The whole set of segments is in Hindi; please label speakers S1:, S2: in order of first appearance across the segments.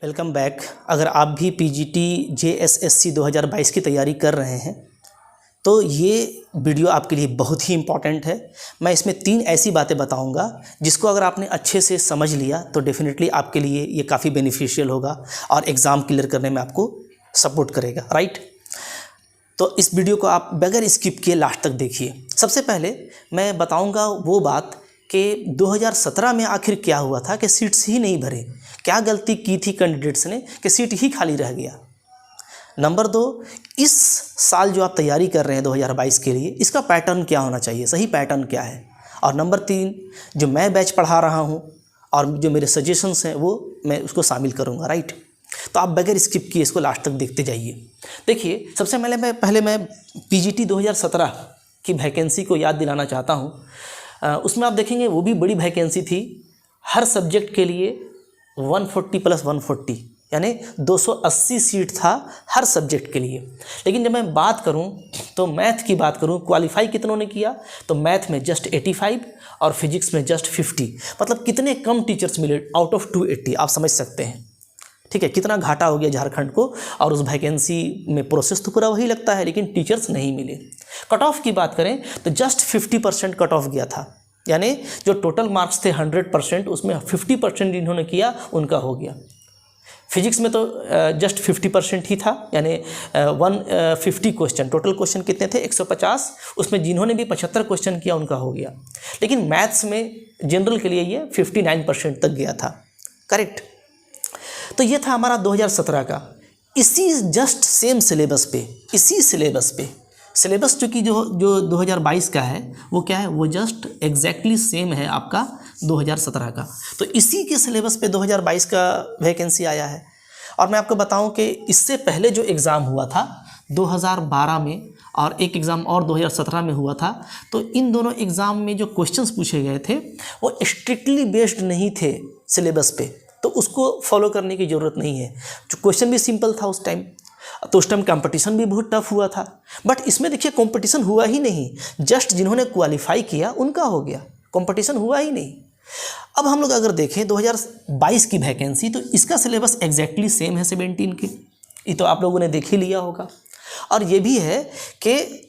S1: Welcome back. अगर आप भी पीजीटी जेएसएससी 2022 की तैयारी कर रहे हैं तो ये वीडियो आपके लिए बहुत ही इम्पॉर्टेंट है। मैं इसमें 3 ऐसी बातें बताऊंगा जिसको अगर आपने अच्छे से समझ लिया तो डेफिनेटली आपके लिए ये काफ़ी बेनिफिशियल होगा और एग्ज़ाम क्लियर करने में आपको सपोर्ट करेगा, राइट। तो इस वीडियो को आप बगैर स्किप किए लास्ट तक देखिए। सबसे पहले मैं बताऊंगा वो बात कि 2017 में आखिर क्या हुआ था कि सीट्स ही नहीं भरे। क्या गलती की थी कैंडिडेट्स ने कि सीट ही खाली रह गया। नंबर 2, इस साल जो आप तैयारी कर रहे हैं 2022 के लिए, इसका पैटर्न क्या होना चाहिए, सही पैटर्न क्या है। और नंबर 3, जो मैं बैच पढ़ा रहा हूँ और जो मेरे सजेशंस हैं वो मैं उसको शामिल करूँगा, राइट। तो आप बगैर स्किप किए इसको लास्ट तक देखते जाइए। देखिए, सबसे पहले मैं पीजीटी 2017 की वैकेंसी को याद दिलाना चाहता हूँ। उसमें आप देखेंगे वो भी बड़ी वैकेंसी थी। हर सब्जेक्ट के लिए 140 + 140 यानी 280 सीट था हर सब्जेक्ट के लिए। लेकिन जब मैं बात करूं तो मैथ की बात करूं, क्वालिफाई कितनों ने किया तो मैथ में जस्ट 85 और फिजिक्स में जस्ट 50। मतलब कितने कम टीचर्स मिले आउट ऑफ 280, आप समझ सकते हैं। ठीक है, कितना घाटा हो गया झारखंड को। और उस वैकेंसी में प्रोसेस तो पूरा वही लगता है लेकिन टीचर्स नहीं मिले। कट ऑफ की बात करें तो जस्ट 50% कट ऑफ गया था। यानी जो टोटल मार्क्स थे 100%, उसमें 50% जिन्होंने किया उनका हो गया। फिजिक्स में तो जस्ट 50% ही था, यानी 150 क्वेश्चन, टोटल क्वेश्चन कितने थे 150, उसमें जिन्होंने भी 75 क्वेश्चन किया उनका हो गया। लेकिन मैथ्स में जनरल के लिए ये 59% तक गया था, करेक्ट। तो ये था हमारा 2017 का। इसी जस्ट सेम सिलेबस पे, इसी सिलेबस चूँकि जो 2022 का है वो क्या है, वो जस्ट एग्जैक्टली सेम है आपका 2017 का। तो इसी के सिलेबस पे 2022 का वैकेंसी आया है। और मैं आपको बताऊं कि इससे पहले जो एग्ज़ाम हुआ था 2012 में और एक एग्ज़ाम और 2017 में हुआ था, तो इन दोनों एग्ज़ाम में जो क्वेश्चंस पूछे गए थे वो स्ट्रिक्टली बेस्ड नहीं थे सिलेबस पे, तो उसको फॉलो करने की ज़रूरत नहीं है। जो क्वेश्चन भी सिंपल था उस टाइम, तो उस टाइम कंपटीशन भी बहुत टफ हुआ था। बट इसमें देखिए कंपटीशन हुआ ही नहीं, जस्ट जिन्होंने क्वालिफाई किया उनका हो गया, कंपटीशन हुआ ही नहीं। अब हम लोग अगर देखें 2022 की वैकेंसी, तो इसका सिलेबस एग्जैक्टली सेम है 17 की, ये तो आप लोगों ने देख ही लिया होगा। और ये भी है कि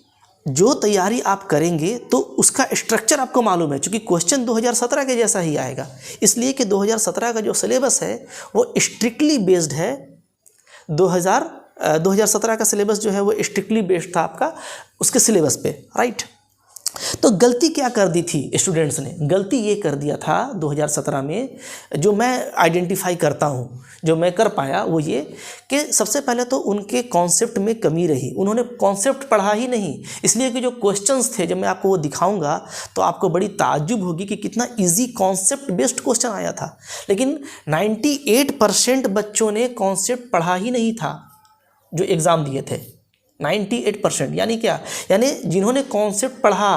S1: जो तैयारी आप करेंगे तो उसका स्ट्रक्चर आपको मालूम है, क्योंकि क्वेश्चन 2017 के जैसा ही आएगा। इसलिए कि 2017 का जो सिलेबस है वो स्ट्रिक्टली बेस्ड है। 2017 का सिलेबस जो है वो स्ट्रिक्टली बेस्ड था आपका उसके सिलेबस पे, राइट। तो गलती क्या कर दी थी स्टूडेंट्स ने, गलती ये कर दिया था 2017 में, जो मैं आइडेंटिफाई करता हूँ, जो मैं कर पाया वो ये कि सबसे पहले तो उनके कॉन्सेप्ट में कमी रही। उन्होंने कॉन्सेप्ट पढ़ा ही नहीं, इसलिए कि जो क्वेश्चंस थे, जब मैं आपको वो दिखाऊंगा तो आपको बड़ी ताज्जुब होगी कि कितना इजी कॉन्सेप्ट बेस्ड क्वेश्चन आया था। लेकिन 98% बच्चों ने कॉन्सेप्ट पढ़ा ही नहीं था जो एग्ज़ाम दिए थे। 98%, यानी क्या, यानी जिन्होंने कॉन्सेप्ट पढ़ा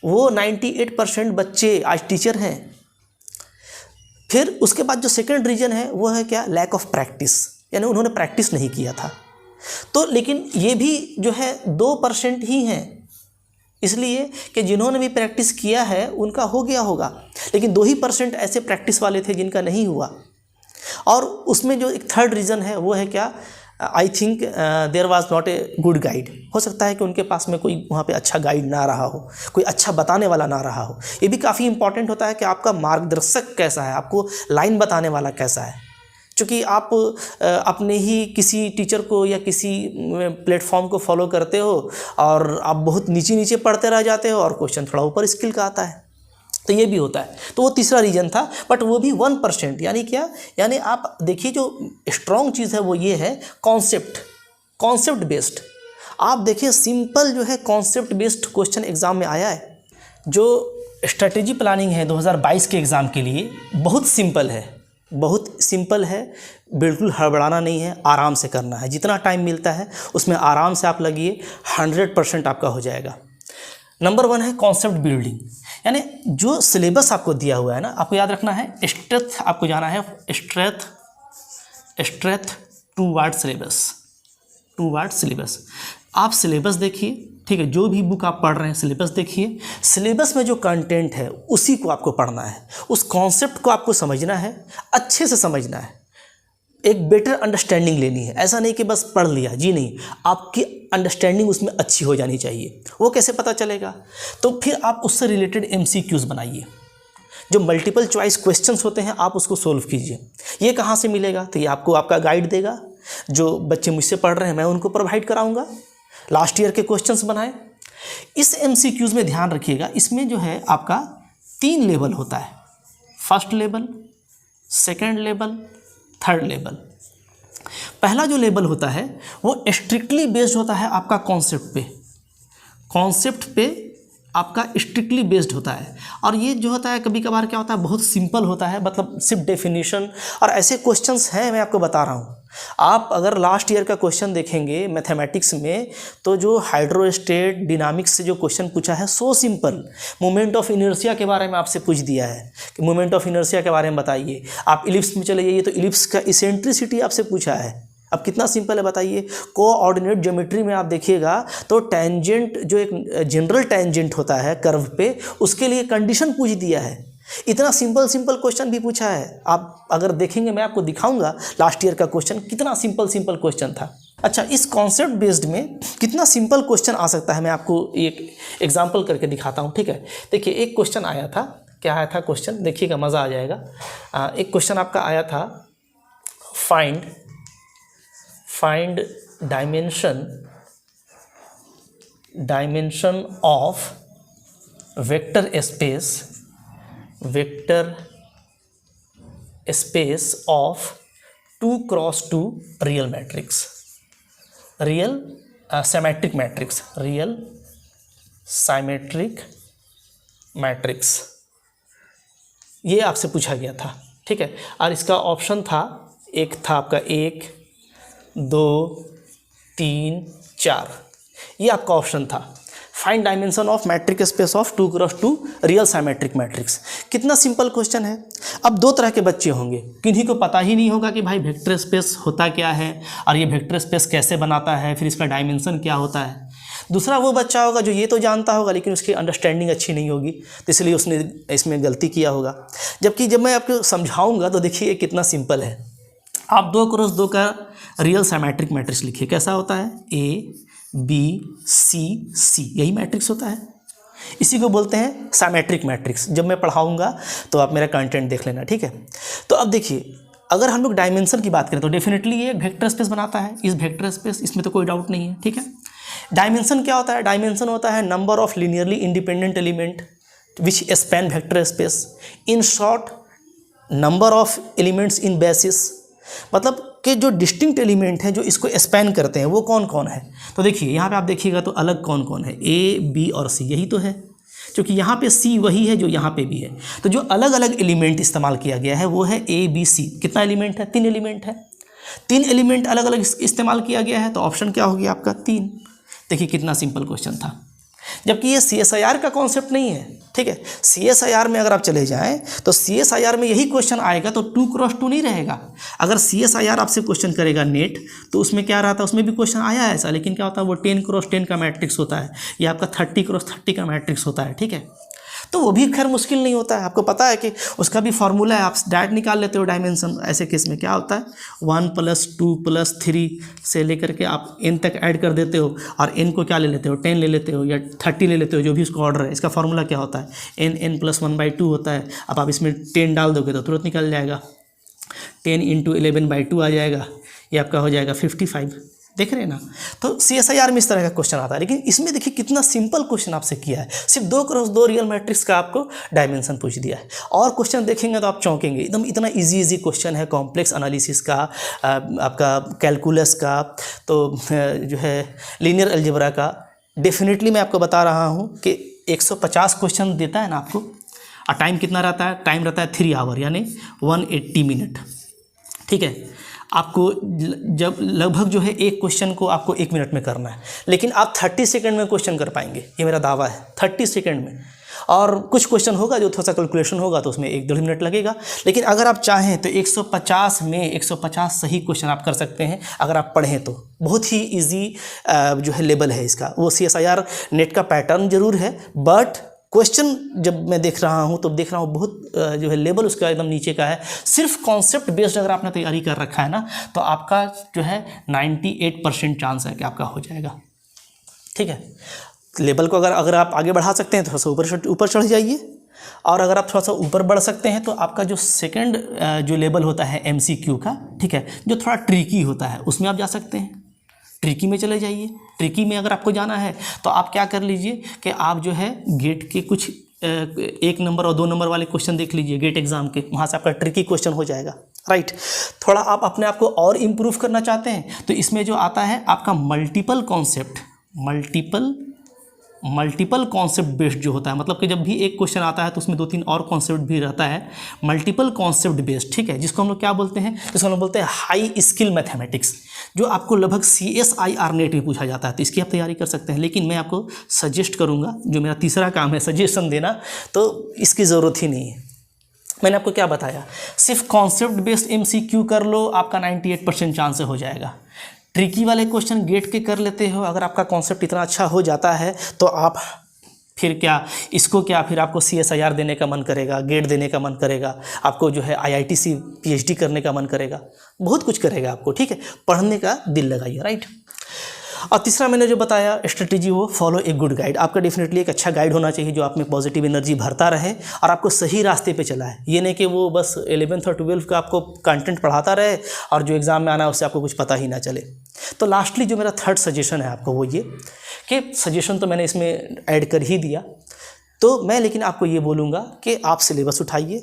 S1: वो 98% बच्चे आज टीचर हैं। फिर उसके बाद जो सेकंड रीजन है वो है क्या, लैक ऑफ प्रैक्टिस, यानी उन्होंने प्रैक्टिस नहीं किया था। तो लेकिन ये भी जो है 2% ही हैं, इसलिए कि जिन्होंने भी प्रैक्टिस किया है उनका हो गया होगा, लेकिन 2% ऐसे प्रैक्टिस वाले थे जिनका नहीं हुआ। और उसमें जो एक थर्ड रीज़न है वो है क्या, I think there was not a good guide. हो सकता है कि उनके पास में कोई वहाँ पे अच्छा गाइड ना रहा हो, कोई अच्छा बताने वाला ना रहा हो। ये भी काफ़ी इंपॉर्टेंट होता है कि आपका मार्गदर्शक कैसा है, आपको लाइन बताने वाला कैसा है। क्योंकि आप अपने ही किसी टीचर को या किसी प्लेटफॉर्म को फॉलो करते हो और आप बहुत नीचे पढ़ते रह जाते हो और क्वेश्चन थोड़ा ऊपर स्किल का आता है, तो ये भी होता है। तो वो तीसरा रीज़न था, बट वो भी 1%। यानी क्या, यानी आप देखिए जो स्ट्रॉन्ग चीज़ है वो ये है कॉन्सेप्ट बेस्ड। आप देखिए सिंपल जो है कॉन्सेप्ट बेस्ड क्वेश्चन एग्ज़ाम में आया है। जो स्ट्रेटेजी प्लानिंग है 2022 के एग्ज़ाम के लिए बहुत सिंपल है, बिल्कुल हड़बड़ाना नहीं है, आराम से करना है। जितना टाइम मिलता है उसमें आराम से आप लगिए, 100% आपका हो जाएगा। नंबर 1 है कॉन्सेप्ट बिल्डिंग, यानी जो सिलेबस आपको दिया हुआ है ना, आपको याद रखना है स्ट्रेथ, आपको जाना है स्ट्रेथ 2 वर्ड सिलेबस। आप सिलेबस देखिए, ठीक है, जो भी बुक आप पढ़ रहे हैं सिलेबस देखिए, सिलेबस में जो कंटेंट है उसी को आपको पढ़ना है, उस कॉन्सेप्ट को आपको समझना है, अच्छे से समझना है। एक बेटर अंडरस्टैंडिंग लेनी है। ऐसा नहीं कि बस पढ़ लिया, जी नहीं, आपकी अंडरस्टैंडिंग उसमें अच्छी हो जानी चाहिए। वो कैसे पता चलेगा? तो फिर आप उससे रिलेटेड MCQs बनाइए, जो मल्टीपल चॉइस क्वेश्चंस होते हैं आप उसको सोल्व कीजिए। ये कहाँ से मिलेगा? तो ये आपको आपका गाइड देगा, जो बच्चे मुझसे पढ़ रहे हैं मैं उनको प्रोवाइड कराऊंगा। लास्ट ईयर के क्वेश्चंस बनाए। इस MCQs में ध्यान रखिएगा, इसमें जो है आपका 3 लेवल होता है, first level, second level, third level. पहला जो लेवल होता है वो स्ट्रिक्टली बेस्ड होता है आपका कॉन्सेप्ट पे आपका स्ट्रिक्टली बेस्ड होता है। और ये जो होता है कभी कभार क्या होता है, बहुत सिंपल होता है, मतलब सिर्फ डेफिनेशन और ऐसे क्वेश्चंस हैं, मैं आपको बता रहा हूँ। आप अगर लास्ट ईयर का क्वेश्चन देखेंगे मैथमेटिक्स में, तो जो हाइड्रोस्टेट डिनामिक्स से जो क्वेश्चन पूछा है, so simple. Moment of inertia के बारे में आपसे पूछ दिया है कि मोमेंट ऑफ इनर्शिया के बारे में बताइए। आप इलिप्स में चले जाइए तो इलिप्स का इसेंट्रिसिटी आपसे पूछा है। अब कितना सिंपल है बताइए। कोऑर्डिनेट ज्योमेट्री में आप देखिएगा तो टेंजेंट, जो एक जनरल टेंजेंट होता है कर्व पे, उसके लिए कंडीशन पूछ दिया है। इतना सिंपल क्वेश्चन भी पूछा है। आप अगर देखेंगे, मैं आपको दिखाऊंगा लास्ट ईयर का क्वेश्चन, कितना सिंपल क्वेश्चन था। अच्छा, इस कॉन्सेप्ट बेस्ड में कितना सिंपल क्वेश्चन आ सकता है, मैं आपको एक एग्जांपल करके दिखाता हूँ, ठीक है। देखिए, एक क्वेश्चन आया था, क्या आया था क्वेश्चन, देखिएगा मज़ा आ जाएगा। एक क्वेश्चन आपका आया था, find dimension of vector space of 2x2 real symmetric matrix, ये आपसे पूछा गया था, ठीक है। और इसका ऑप्शन था, एक था आपका 1, 2, 3, 4, ये आपका ऑप्शन था। Find dimension of matric space of 2x2 real symmetric matrix. कितना सिंपल क्वेश्चन है। अब 2 तरह के बच्चे होंगे, किन्हीं को पता ही नहीं होगा कि भाई वेक्टर स्पेस होता क्या है और ये वेक्टर स्पेस कैसे बनाता है, फिर इसका डायमेंशन क्या होता है। दूसरा वो बच्चा होगा जो ये तो जानता होगा लेकिन उसकी अंडरस्टैंडिंग अच्छी नहीं होगी, तो इसलिए उसने इसमें गलती किया होगा। जबकि जब मैं आपको समझाऊँगा तो देखिए कितना सिंपल है। आप 2x2 का रियल साइमेट्रिक मैट्रिक्स लिखिए। कैसा होता है? ABCC, यही मैट्रिक्स होता है। इसी को बोलते हैं साइमेट्रिक मैट्रिक्स। जब मैं पढ़ाऊंगा तो आप मेरा कंटेंट देख लेना, ठीक है। तो अब देखिए, अगर हम लोग डायमेंशन की बात करें तो डेफिनेटली ये वेक्टर स्पेस बनाता है। इस वेक्टर स्पेस, इसमें तो कोई डाउट नहीं है, ठीक है। डायमेंशन क्या होता है? डायमेंशन होता है number of linearly independent element which span vector space. In short, number of elements in basis, मतलब कि जो डिस्टिंक्ट एलिमेंट हैं जो इसको स्पैन करते हैं वो कौन कौन है। तो देखिए यहाँ पे आप देखिएगा तो अलग कौन कौन है, A, B और C, यही तो है। क्योंकि यहाँ पे C वही है जो यहाँ पे भी है। तो जो अलग अलग एलिमेंट इस्तेमाल किया गया है वो है A, B, C। कितना एलिमेंट है? 3 एलिमेंट है। 3 एलिमेंट अलग अलग इस्तेमाल किया गया है, तो ऑप्शन क्या हो गया आपका? 3। देखिए कितना सिंपल क्वेश्चन था। जबकि ये CSIR का कॉन्सेप्ट नहीं है, ठीक है। CSIR में अगर आप चले जाएं तो CSIR में यही क्वेश्चन आएगा तो 2x2 नहीं रहेगा। अगर CSIR आपसे क्वेश्चन करेगा नेट, तो उसमें क्या रहा था, उसमें भी क्वेश्चन आया है ऐसा, लेकिन क्या होता है वो 10x10 का मैट्रिक्स होता है, या आपका 30x30 का मैट्रिक्स होता है, ठीक है। तो वो भी खैर मुश्किल नहीं होता है। आपको पता है कि उसका भी फॉर्मूला है, आप डायरेक्ट निकाल लेते हो डायमेंशन। ऐसे केस में क्या होता है, 1 + 2 + 3 से लेकर के आप n तक ऐड कर देते हो, और n को क्या ले लेते हो, 10 ले लेते हो या 30 ले लेते हो, जो भी उसका ऑर्डर है। इसका फॉर्मूला क्या होता है, n + 1/2 होता है। अब आप इसमें 10 डाल दोगे तो तुरंत निकल जाएगा, 10 × 11/2 आ जाएगा, ये आपका हो जाएगा 55। देख रहे हैं ना। तो CSIR में इस तरह का क्वेश्चन आता है, लेकिन इसमें देखिए कितना सिंपल क्वेश्चन आपसे किया है। सिर्फ 2x2 रियल मैट्रिक्स का आपको डायमेंशन पूछ दिया है। और क्वेश्चन देखेंगे तो आप चौंकेंगे, एकदम इतना इजी क्वेश्चन है। कॉम्प्लेक्स एनालिसिस का, आपका कैलकुलस का, तो जो है लीनियर अलजेब्रा का। डेफिनेटली मैं आपको बता रहा हूँ कि 150 क्वेश्चन देता है ना आपको, और टाइम कितना रहता है? टाइम रहता है 3 आवर, यानी 180 मिनट, ठीक है। आपको जब लगभग जो है एक क्वेश्चन को आपको 1 मिनट में करना है, लेकिन आप 30 सेकंड में क्वेश्चन कर पाएंगे, ये मेरा दावा है, 30 सेकंड में। और कुछ क्वेश्चन होगा जो थोड़ा सा कैलकुलेशन होगा तो उसमें 1-1.5 मिनट लगेगा। लेकिन अगर आप चाहें तो 150 में 150 सही क्वेश्चन आप कर सकते हैं, अगर आप पढ़ें तो। बहुत ही ईजी जो है लेवल है इसका। वो CSIR नेट का पैटर्न जरूर है, बट क्वेश्चन जब मैं देख रहा हूँ तो देख रहा हूँ बहुत जो है लेवल उसका एकदम नीचे का है। सिर्फ कॉन्सेप्ट बेस्ड अगर आपने तैयारी कर रखा है ना तो आपका जो है 98% चांस है कि आपका हो जाएगा। ठीक है, लेवल को अगर आप आगे बढ़ा सकते हैं तो थोड़ा सा ऊपर चढ़ जाइए, और अगर आप थोड़ा सा ऊपर बढ़ सकते हैं तो आपका जो सेकंड जो लेवल होता है MCQ का, ठीक है, जो थोड़ा ट्रिकी होता है उसमें आप जा सकते हैं। ट्रिकी में चले जाइए। ट्रिकी में अगर आपको जाना है तो आप क्या कर लीजिए कि आप जो है गेट के कुछ 1 नंबर और 2 नंबर वाले क्वेश्चन देख लीजिए गेट एग्जाम के, वहाँ से आपका ट्रिकी क्वेश्चन हो जाएगा। राइट, थोड़ा आप अपने आप को और इम्प्रूव करना चाहते हैं तो इसमें जो आता है आपका मल्टीपल कॉन्सेप्ट बेस्ड जो होता है, मतलब कि जब भी एक क्वेश्चन आता है तो उसमें 2-3 और कॉन्सेप्ट भी रहता है, मल्टीपल कॉन्सेप्ट बेस्ड। ठीक है, जिसको हम लोग क्या बोलते हैं, जिसको हम लोग बोलते हैं हाई स्किल मैथमेटिक्स, जो आपको लगभग CSIR नेट में पूछा जाता है। तो इसकी आप तैयारी कर सकते हैं, लेकिन मैं आपको सजेस्ट करूँगा, जो मेरा तीसरा काम है सजेशन देना, तो इसकी ज़रूरत ही नहीं है। मैंने आपको क्या बताया, सिर्फ कॉन्सेप्ट बेस्ड MCQ कर लो, आपका 98% चांस हो जाएगा। ट्रिकी वाले क्वेश्चन गेट के कर लेते हो, अगर आपका कॉन्सेप्ट इतना अच्छा हो जाता है तो आप फिर फिर आपको CSIR देने का मन करेगा, गेट देने का मन करेगा, आपको जो है IIT से PhD करने का मन करेगा, बहुत कुछ करेगा आपको। ठीक है, पढ़ने का दिल लगाइए। राइट, और तीसरा मैंने जो बताया स्ट्रेटेजी, वो फॉलो ए गुड गाइड। आपका डेफिनेटली एक अच्छा गाइड होना चाहिए जो आप में पॉजिटिव एनर्जी भरता रहे और आपको सही रास्ते पे चलाए। ये नहीं कि वो बस 11th और 12th का आपको कंटेंट पढ़ाता रहे और जो एग्ज़ाम में आना है उससे आपको कुछ पता ही ना चले। तो लास्टली जो मेरा थर्ड सजेशन है आपको वो ये कि सजेशन तो मैंने इसमें ऐड कर ही दिया, तो मैं लेकिन आपको ये बोलूँगा कि आप सिलेबस उठाइए,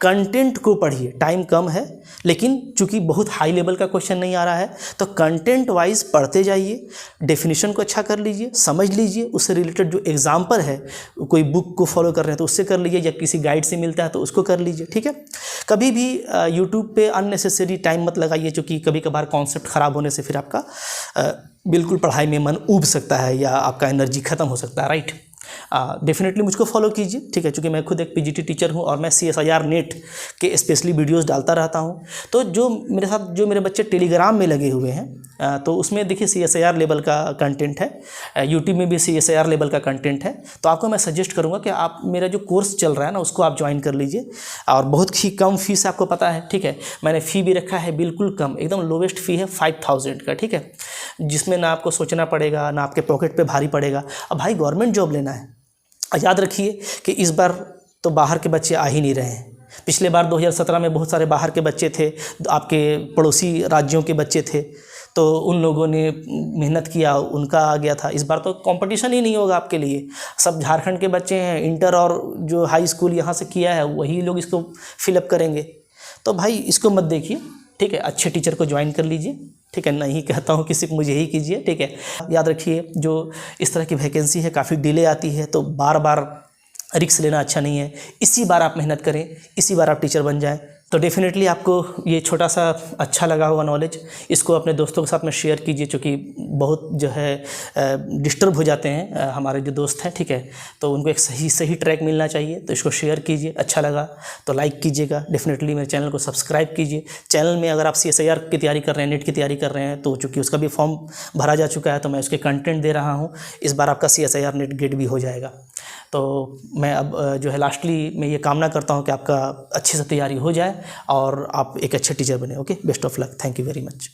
S1: कंटेंट को पढ़िए। टाइम कम है, लेकिन चूंकि बहुत हाई लेवल का क्वेश्चन नहीं आ रहा है तो कंटेंट वाइज पढ़ते जाइए, डेफिनेशन को अच्छा कर लीजिए, समझ लीजिए, उससे रिलेटेड जो एग्जाम्पल है, कोई बुक को फॉलो कर रहे हैं तो उससे कर लीजिए, या किसी गाइड से मिलता है तो उसको कर लीजिए। ठीक है, कभी भी यूट्यूब पे अननेसेसरी टाइम मत लगाइए, चूँकि कभी कभार कॉन्सेप्ट ख़राब होने से फिर आपका बिल्कुल पढ़ाई में मन ऊब सकता है या आपका एनर्जी ख़त्म हो सकता है। राइट, डेफिनेटली मुझको फॉलो कीजिए। ठीक है, चूँकि मैं खुद एक PGT टीचर हूँ और मैं CSIR नेट के स्पेशली वीडियोस डालता रहता हूँ, तो जो मेरे साथ जो मेरे बच्चे टेलीग्राम में लगे हुए हैं तो उसमें देखिए CSIR लेवल का कंटेंट है, यूट्यूब में भी CSIR लेवल का कंटेंट है। तो आपको मैं सजेस्ट करूँगा कि आप मेरा जो कोर्स चल रहा है ना उसको आप ज्वाइन कर लीजिए, और बहुत ही कम फीस आपको पता है। ठीक है, मैंने फ़ी भी रखा है बिल्कुल कम, एकदम लोवेस्ट फ़ी है 5000 का। ठीक है, जिसमें ना आपको सोचना पड़ेगा ना आपके पॉकेट पे भारी पड़ेगा। अब भाई गवर्नमेंट जॉब लेना है, याद रखिए कि इस बार तो बाहर के बच्चे आ ही नहीं रहे हैं। पिछले बार 2017 में बहुत सारे बाहर के बच्चे थे, आपके पड़ोसी राज्यों के बच्चे थे, तो उन लोगों ने मेहनत किया, उनका आ गया था। इस बार तो कंपटीशन ही नहीं होगा आपके लिए, सब झारखंड के बच्चे हैं, इंटर और जो हाई स्कूल यहाँ से किया है वही लोग इसको फिलअप करेंगे। तो भाई इसको मत देखिए। ठीक है, अच्छे टीचर को ज्वाइन कर लीजिए। ठीक है, नहीं कहता हूँ कि सिर्फ मुझे ही कीजिए। ठीक है, याद रखिए जो इस तरह की वैकेंसी है काफ़ी डिले आती है, तो बार बार रिस्क लेना अच्छा नहीं है। इसी बार आप मेहनत करें, इसी बार आप टीचर बन जाएं। तो डेफिनेटली आपको ये छोटा सा अच्छा लगा होगा नॉलेज, इसको अपने दोस्तों के साथ में शेयर कीजिए, क्योंकि बहुत जो है डिस्टर्ब हो जाते हैं हमारे जो दोस्त हैं। ठीक है, तो उनको एक सही ट्रैक मिलना चाहिए, तो इसको शेयर कीजिए। अच्छा लगा तो लाइक कीजिएगा, डेफिनेटली मेरे चैनल को सब्सक्राइब कीजिए। चैनल में अगर आप CSIR की तैयारी कर रहे हैं, नेट की तैयारी कर रहे हैं, तो चूँकि उसका भी फॉर्म भरा जा चुका है तो मैं उसके कंटेंट दे रहा हूँ। इस बार आपका CSIR नेट गेट भी हो जाएगा। तो मैं अब जो है लास्टली मैं ये कामना करता हूँ कि आपका अच्छे से तैयारी हो जाए और आप एक अच्छे टीचर बने। Okay, best of luck, thank you very much.